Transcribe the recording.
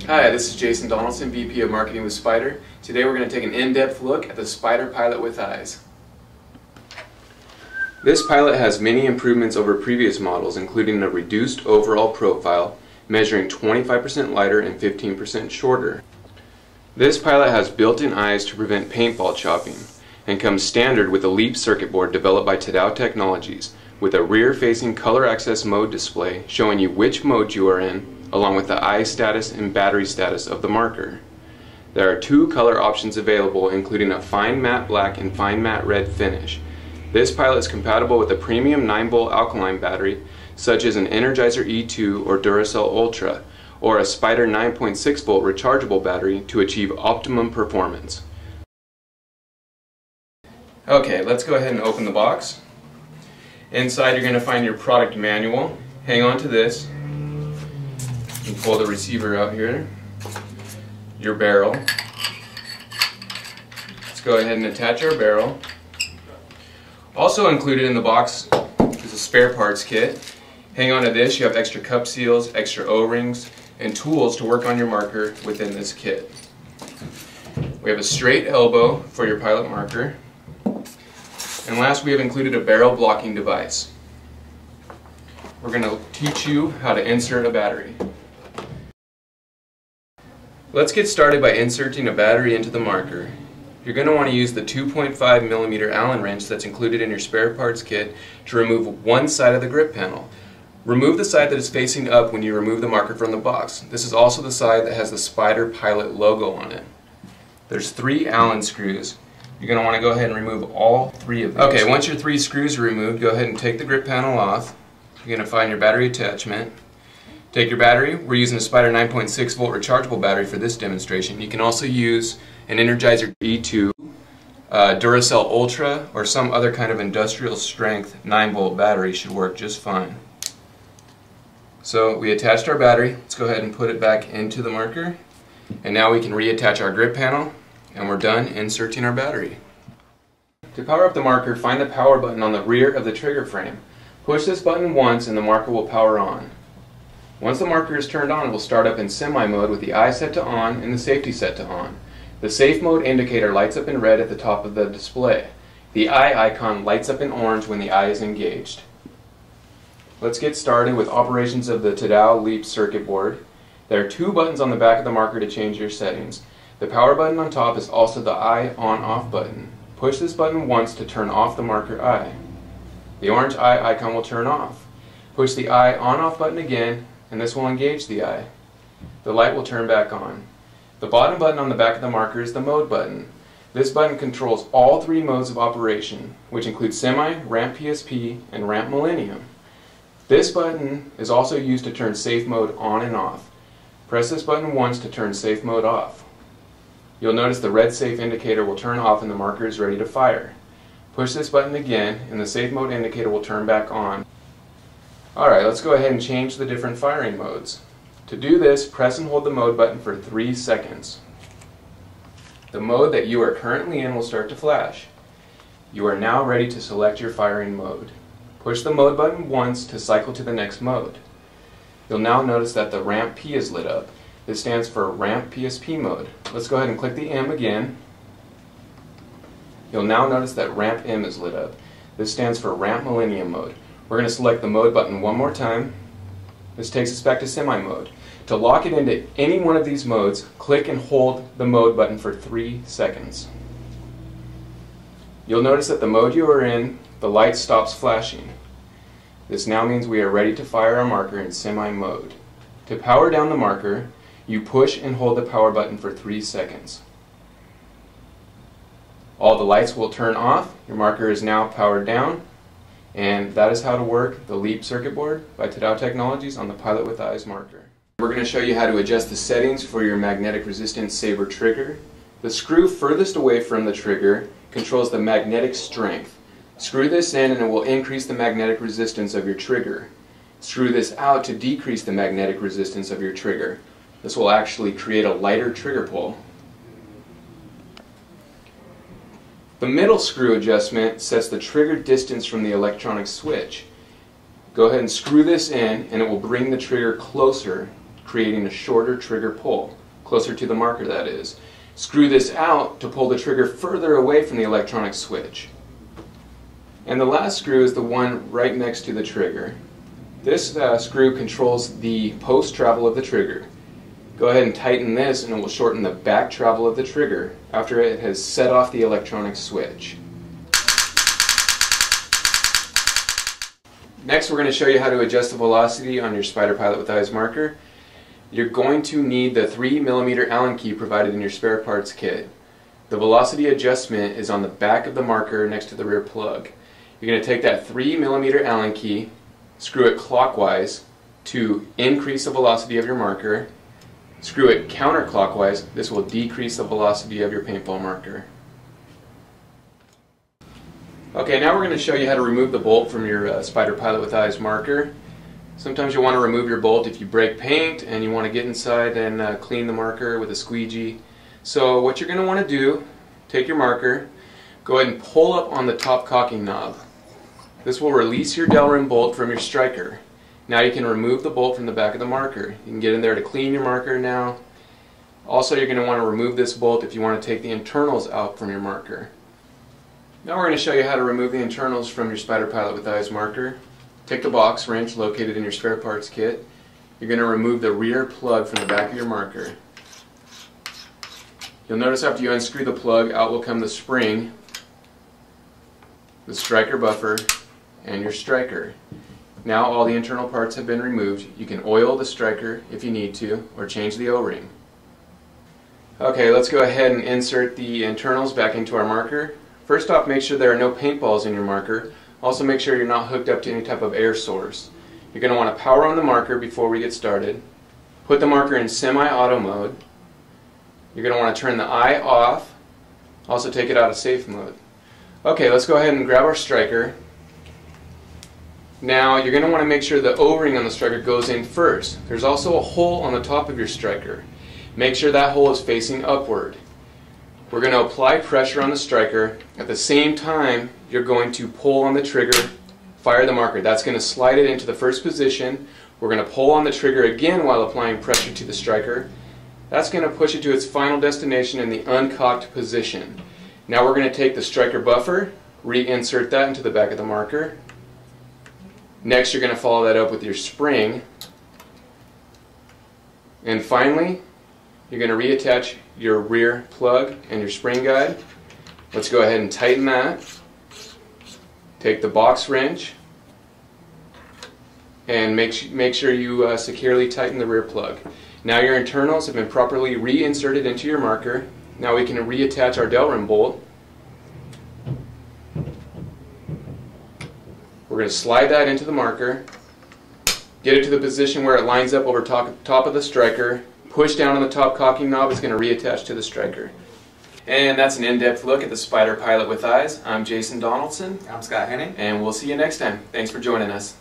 Hi, this is Jason Donaldson, VP of Marketing with Spyder. Today we're going to take an in-depth look at the Spyder Pilot with eyes. This pilot has many improvements over previous models, including a reduced overall profile, measuring 25% lighter and 15% shorter. This pilot has built-in eyes to prevent paintball chopping, and comes standard with a LEAP circuit board developed by Tadao Technologies, with a rear-facing color access mode display showing you which mode you are in, along with the eye status and battery status of the marker. There are two color options available, including a fine matte black and fine matte red finish. This pilot is compatible with a premium 9-volt alkaline battery, such as an Energizer E2 or Duracell Ultra, or a Spyder 9.6-volt rechargeable battery to achieve optimum performance. Okay, let's go ahead and open the box. Inside you're going to find your product manual. Hang on to this. You pull the receiver out here, your barrel. Let's go ahead and attach our barrel. Also included in the box is a spare parts kit. Hang on to this, you have extra cup seals, extra O-rings, and tools to work on your marker within this kit. We have a straight elbow for your pilot marker. And last, we have included a barrel blocking device. We're going to teach you how to insert a battery. Let's get started by inserting a battery into the marker. You're going to want to use the 2.5mm Allen wrench that's included in your spare parts kit to remove one side of the grip panel. Remove the side that is facing up when you remove the marker from the box. This is also the side that has the Spyder Pilot logo on it. There's 3 Allen screws. You're going to want to go ahead and remove all 3 of these. Okay, once your 3 screws are removed, go ahead and take the grip panel off. You're going to find your battery attachment. Take your battery. We're using a Spyder 9.6-volt rechargeable battery for this demonstration. You can also use an Energizer E2, Duracell Ultra, or some other kind of industrial strength 9-volt battery should work just fine. So we attached our battery. Let's go ahead and put it back into the marker. And now we can reattach our grip panel, and we're done inserting our battery. To power up the marker, find the power button on the rear of the trigger frame. Push this button once and the marker will power on. Once the marker is turned on, it will start up in semi mode with the eye set to on and the safety set to on. The safe mode indicator lights up in red at the top of the display. The eye icon lights up in orange when the eye is engaged. Let's get started with operations of the Tadao LEAP circuit board. There are 2 buttons on the back of the marker to change your settings. The power button on top is also the eye on-off button. Push this button once to turn off the marker eye. The orange eye icon will turn off. Push the eye on-off button again, and this will engage the eye. The light will turn back on. The bottom button on the back of the marker is the mode button. This button controls all 3 modes of operation, which include Semi, Ramp PSP, and Ramp Millennium. This button is also used to turn safe mode on and off. Press this button once to turn safe mode off. You'll notice the red safe indicator will turn off and the marker is ready to fire. Push this button again and the safe mode indicator will turn back on. Alright, let's go ahead and change the different firing modes. To do this, press and hold the mode button for 3 seconds. The mode that you are currently in will start to flash. You are now ready to select your firing mode. Push the mode button once to cycle to the next mode. You'll now notice that the Ramp P is lit up. This stands for Ramp PSP mode. Let's go ahead and click the M again. You'll now notice that Ramp M is lit up. This stands for Ramp Millennium mode. We're going to select the mode button one more time. This takes us back to semi mode. To lock it into any one of these modes, click and hold the mode button for 3 seconds. You'll notice that the mode you are in, the light stops flashing. This now means we are ready to fire our marker in semi mode. To power down the marker, you push and hold the power button for 3 seconds. All the lights will turn off. Your marker is now powered down. And that is how to work the LEAP circuit board by Tadao Technologies on the Pilot with Eyes marker. We're going to show you how to adjust the settings for your magnetic resistance saber trigger. The screw furthest away from the trigger controls the magnetic strength. Screw this in and it will increase the magnetic resistance of your trigger. Screw this out to decrease the magnetic resistance of your trigger. This will actually create a lighter trigger pull. The middle screw adjustment sets the trigger distance from the electronic switch. Go ahead and screw this in and it will bring the trigger closer creating a shorter trigger pull, closer to the marker that is. Screw this out to pull the trigger further away from the electronic switch. And the last screw is the one right next to the trigger. This screw controls the post travel of the trigger. Go ahead and tighten this and it will shorten the back travel of the trigger after it has set off the electronic switch. Next, we're going to show you how to adjust the velocity on your Spyder Pilot with Eyes marker. You're going to need the 3mm Allen key provided in your spare parts kit. The velocity adjustment is on the back of the marker next to the rear plug. You're going to take that 3mm Allen key, screw it clockwise to increase the velocity of your marker. Screw it counterclockwise. This will decrease the velocity of your paintball marker. Okay, now we're going to show you how to remove the bolt from your Spyder Pilot with Eyes marker. Sometimes you want to remove your bolt if you break paint and you want to get inside and clean the marker with a squeegee. So what you're going to want to do, take your marker, go ahead and pull up on the top cocking knob. This will release your dowel rim bolt from your striker. Now you can remove the bolt from the back of the marker. You can get in there to clean your marker now. Also, you're going to want to remove this bolt if you want to take the internals out from your marker. Now we're going to show you how to remove the internals from your Spyder Pilot with Eyes marker. Take the box wrench located in your spare parts kit. You're going to remove the rear plug from the back of your marker. You'll notice after you unscrew the plug, out will come the spring, the striker buffer, and your striker. Now all the internal parts have been removed. You can oil the striker if you need to, or change the O-ring. Okay, let's go ahead and insert the internals back into our marker. First off, make sure there are no paintballs in your marker. Also make sure you're not hooked up to any type of air source. You're going to want to power on the marker before we get started. Put the marker in semi-auto mode. You're going to want to turn the eye off. Also take it out of safe mode. Okay, let's go ahead and grab our striker. Now you're going to want to make sure the O-ring on the striker goes in first. There's also a hole on the top of your striker. Make sure that hole is facing upward. We're going to apply pressure on the striker. At the same time, you're going to pull on the trigger, fire the marker. That's going to slide it into the first position. We're going to pull on the trigger again while applying pressure to the striker. That's going to push it to its final destination in the uncocked position. Now we're going to take the striker buffer, reinsert that into the back of the marker. Next, you're going to follow that up with your spring. And finally, you're going to reattach your rear plug and your spring guide. Let's go ahead and tighten that. Take the box wrench and make sure you securely tighten the rear plug. Now your internals have been properly reinserted into your marker. Now we can reattach our dowel rim bolt. We're going to slide that into the marker, get it to the position where it lines up over top of the striker, push down on the top cocking knob, it's going to reattach to the striker. And that's an in-depth look at the Spyder Pilot with Eyes. I'm Jason Donaldson. I'm Scott Henning. And we'll see you next time. Thanks for joining us.